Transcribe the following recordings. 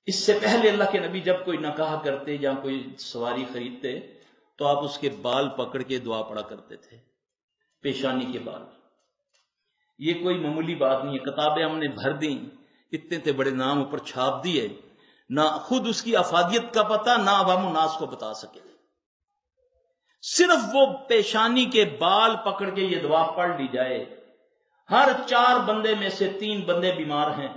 اس سے پہلے اللہ کے نبی جب کوئی نکاح کرتے یا کوئی سواری خریدتے تو آپ اس کے بال پکڑ کے دعا پڑا کرتے تھے، پیشانی کے بال۔ یہ کوئی معمولی بات نہیں ہے، کتابیں ہم نے بھر دیں، اتنے بڑے نام اوپر چھاپ دیے، نہ خود اس کی افادیت کا پتہ نہ عوام الناس کو بتا سکے۔ صرف وہ پیشانی کے بال پکڑ کے یہ دعا پڑھ لی جائے، ہر 4 بندے میں سے 3 بندے بیمار ہیں،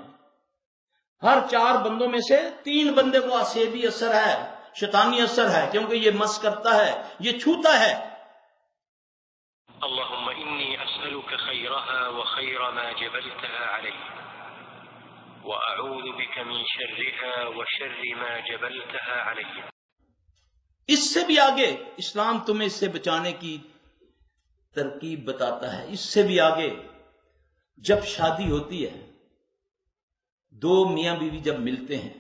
ہر 4 بندوں میں سے 3 بندے کو اسیبی اثر ہے، شیطانی اثر ہے، کیونکہ یہ مس کرتا ہے، یہ چھوتا ہے۔ اللهم إني أسألك خيرها وخير ما جبلتها عليه وأعوذ بك من شرها وشر ما جبلتها عليه۔ اس سے بھی آگے اسلام تمہیں اس سے بچانے کی ترکیب بتاتا ہے، اس سے بھی آگے جب شادی ہوتی ہے، 2 میاں بیوی جب ملتے ہیں،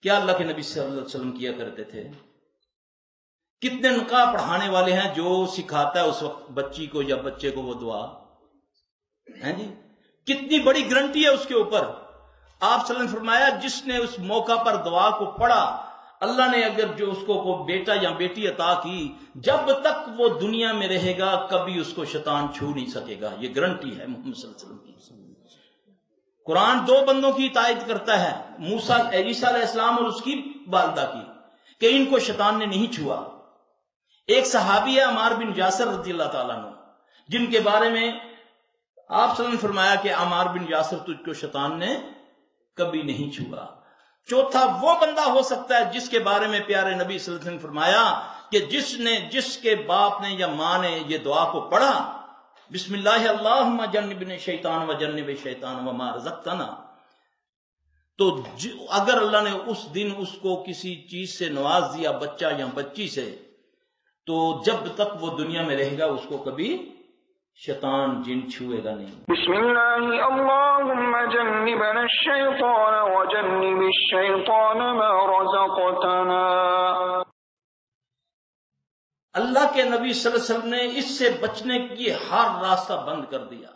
کیا اللہ کے نبی صلی اللہ علیہ وسلم کیا کرتے تھے؟ کتنے نکاح پڑھانے والے ہیں جو سکھاتا ہے اس وقت بچی کو یا بچے کو وہ دعا ہیں جی، کتنی بڑی گارنٹی ہے اس کے اوپر۔ آپ صلی اللہ علیہ وسلم نے فرمایا جس نے اس موقع پر دعا کو پڑھا، اللہ نے اگر جو اس کو بیٹا یا بیٹی عطا کی، جب تک وہ دنیا میں رہے گا کبھی اس کو شیطان چھو نہیں سکے گا، یہ گارنٹی ہے محمد صلی اللہ علیہ وسلم کی۔ قرآن 2 بندوں کی تائید کرتا ہے، موسیٰ عیسیٰ علیہ السلام اور اس کی والدہ کی، کہ ان کو شیطان نے نہیں چھوا۔ ایک صحابی ہے عمار بن یاسر رضی اللہ تعالیٰ عنہ، جن کے بارے میں آپ صلی اللہ علیہ وسلم نے فرمایا کہ عمار بن یاسر تجھ کو شیطان نے کبھی نہیں چھوا۔ چوتھا وہ بندہ ہو سکتا ہے جس کے بارے میں پیارے نبی صلی اللہ علیہ وسلم نے فرمایا کہ جس کے باپ نے یا ماں نے یہ دعا کو پڑھا، بسم اللہ اللہم جنبنا الشیطان وجنب الشیطان وما رزقتنا، تو اگر اللہ نے اس دن اس کو کسی چیز سے نواز دیا، بچہ یا بچی سے، تو جب تک وہ دنیا میں رہے گا اس کو کبھی شیطان جن چھوئے گا نہیں۔ بسم اللہ اللہم جنبنا الشیطان وجنب الشیطان ما رزقتنا۔ اللہ کے نبی صلی اللہ علیہ وسلم نے اس سے بچنے کی ہر راستہ بند کر دیا،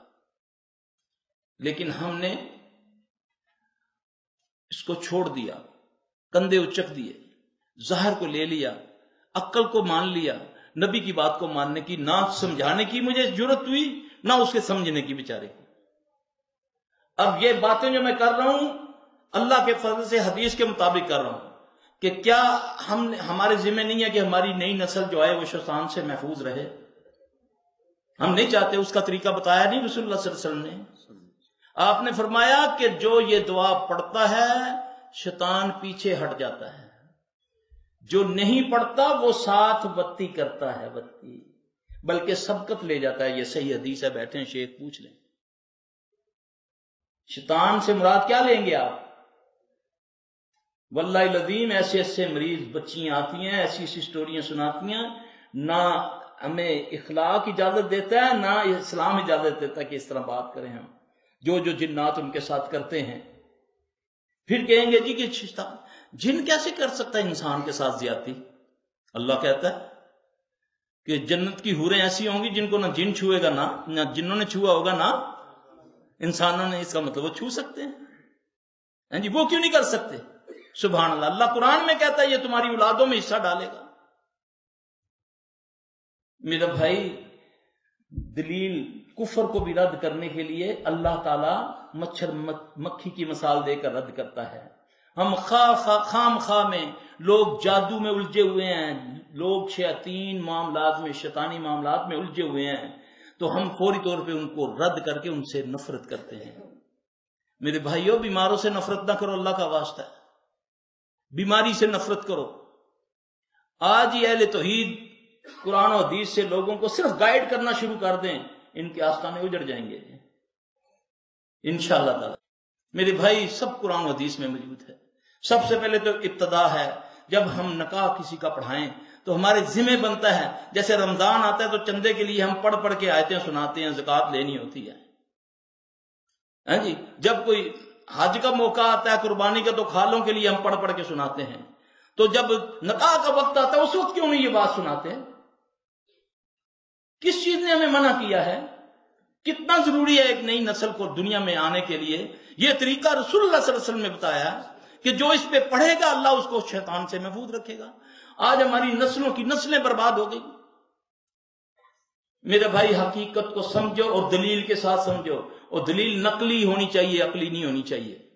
لیکن ہم نے اس کو چھوڑ دیا، کندھے اچک دیے، ظاہر کو لے لیا، عقل کو مان لیا، نبی کی بات کو ماننے کی، نہ سمجھانے کی مجھے ضرورت ہوئی نہ اس کے سمجھنے کی بیچارے کی۔ اب یہ باتیں جو میں کر رہا ہوں اللہ کے فضل سے حدیث کے مطابق کر رہا ہوں، کہ کیا ہمارے ذمہ نہیں ہے کہ ہماری نئی نسل جو ہے وہ شیطان سے محفوظ رہے؟ ہم نہیں چاہتے، اس کا طریقہ بتایا نہیں رسول اللہ صلی اللہ علیہ وسلم نے۔ آپ نے فرمایا کہ جو یہ دعا پڑھتا ہے شیطان پیچھے ہٹ جاتا ہے، جو نہیں پڑھتا وہ ساتھ بتی کرتا ہے، بتی بلکہ سبقت لے جاتا ہے۔ یہ صحیح حدیث ہے، بیٹھے ہیں شیخ پوچھ لیں۔ شیطان سے مراد کیا لیں گے آپ؟ واللہ العظیم ایسے ایسے مریض بچیاں آتی ہیں، ایسی ایسی سٹوریاں سناتی ہیں، نہ ہمیں اخلاق اجازت دیتا ہے نہ اسلام اجازت دیتا ہے کہ اس طرح بات کریں ہم، جو جنات ان کے ساتھ کرتے ہیں۔ پھر کہیں گے جی کہ جن کیسے کر سکتا ہے انسان کے ساتھ زیادتی؟ اللہ کہتا ہے کہ جنت کی حوریں ایسی ہوں گی جن کو نہ جن چھوئے گا، نہ جنوں نے چھوا ہوگا نہ انسانوں نے۔ اس کا مطلب وہ چھو سکتے ہیں جی، وہ کیوں نہیں کر سکتے؟ سبحان اللہ، اللہ قرآن میں کہتا ہے یہ تمہاری اولادوں میں حصہ ڈالے گا۔ میرا بھائی، دلیل کفر کو بھی رد کرنے کے لیے اللہ تعالیٰ مچھر مکھی کی مثال دے کر رد کرتا ہے۔ ہم خام خواہ میں لوگ جادو میں الجھے ہوئے ہیں، لوگ شیاطین معاملات میں، شیطانی معاملات میں الجھے ہوئے ہیں، تو ہم فوری طور پہ ان کو رد کر کے ان سے نفرت کرتے ہیں۔ میرے بھائیوں، بیماروں سے نفرت نہ کرو، اللہ کا واسطہ ہے، بیماری سے نفرت کرو۔ آج ہی اہل توحید قرآن و حدیث سے لوگوں کو صرف گائیڈ کرنا شروع کر دیں، ان کے آستانے اجڑ جائیں گے انشاءاللہ تعالی۔ میرے بھائی، سب قرآن و حدیث میں موجود ہے۔ سب سے پہلے تو ابتدا ہے، جب ہم نکاح کسی کا پڑھائیں تو ہمارے ذمہ بنتا ہے، جیسے رمضان آتا ہے تو چندے کے لیے ہم پڑھ پڑھ کے آیتیں سناتے ہیں، زکوٰۃ لینی ہوتی ہے ہاں جی، جب کوئی حج کا موقع آتا ہے، قربانی کا، تو کھالوں کے لیے ہم پڑھ پڑھ کے سناتے ہیں، تو جب نکاح کا وقت آتا ہے اس وقت کیوں نہیں یہ بات سناتے ہیں؟ کس چیز نے ہمیں منع کیا ہے؟ کتنا ضروری ہے ایک نئی نسل کو دنیا میں آنے کے لیے۔ یہ طریقہ رسول اللہ صلی اللہ علیہ وسلم نے بتایا کہ جو اس پہ پڑھے گا اللہ اس کو شیطان سے محفوظ رکھے گا۔ آج ہماری نسلوں کی نسلیں برباد ہو گئی۔ میرے بھائی حقیقت کو سمجھو اور دلیل کے ساتھ سمجھو، اور دلیل نقلی ہونی چاہیے، عقلی نہیں ہونی چاہیے۔